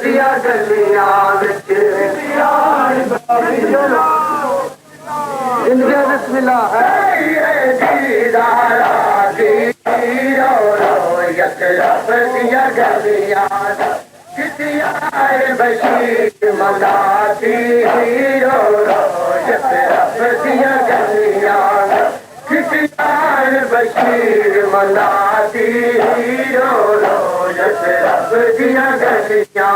दिया गलियां which India बिस्मिल्लाह है दीदारा दी रो रो यशरफ दिया गलियां कितियार बशीर मनाती रो रो यशरफ दिया गलियां कितियार बशीर मनाती रो रो यशरफ दिया गलियां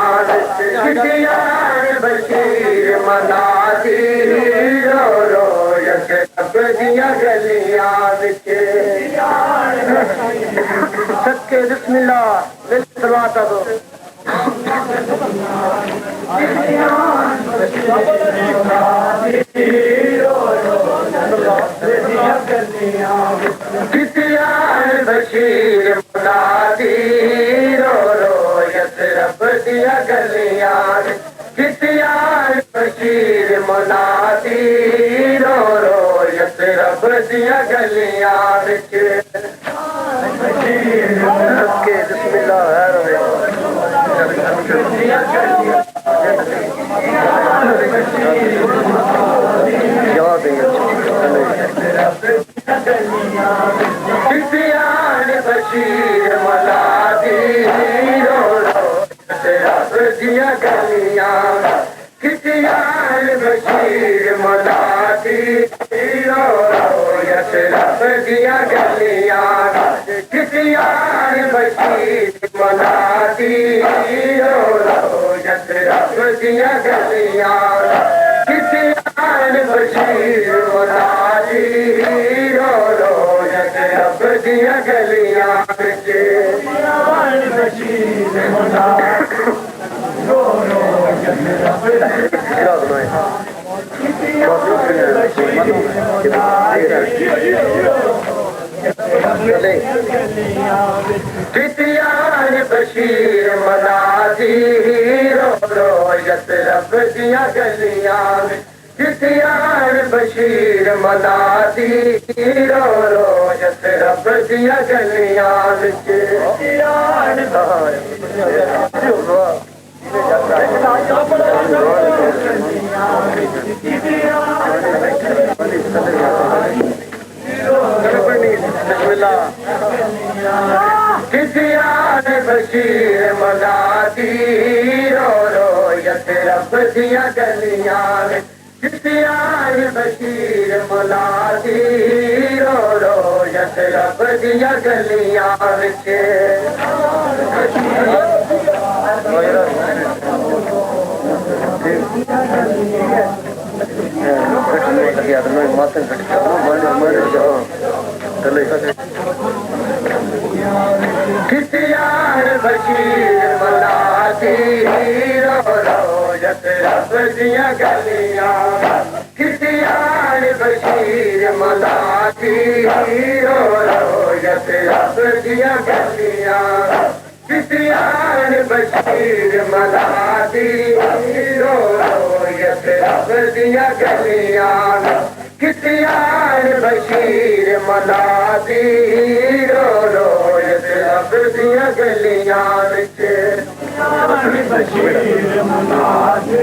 कितियार बशीर मनाती रो रो यशरफ दिया गलियां विच सच्चे बिस्मिल्लाह बिस्मिल्लाह दो कितियार बशीर मनाती रो रो यशरफ दिया गलियां कितियार बशीर मनाती रो रो यशरफ दिया गलियां विच के बिस्मिल्लाह है कितियार बशीर मनाती रो रो यशरफ दिया गलियां कितियार बशीर मनाती रो रो यशरफ दिया गलियां कितियार बशीर मनाती रो रो यशरफ दिया गलियां कितियार बशीर मनाती रो रो यशरफ दिया गलियां कितियार बशीर मनाती रो रो यशरफ कितियार बशीर मनाती रो रो यशरफ दिया गलियां कितियार बशीर मनाती रो रो यशरफ दिया गलियां विच कितियार बशीर मनाती रो रो यशरफ दिया गलियां कितियार बशीर मनाती रो रो यशरफ दिया गलियां विच कितियार बशीर मनाती रो रो यशरफ दिया गलियां कितियार बशीर मनाती रो रो यशरफ दिया गलियां कितियार बशीर मनाती रो रो यशरफ दिया गलियां कितियार बशीर मनाती रो रो यशरफ दिया गलियां विच बशीर मनाती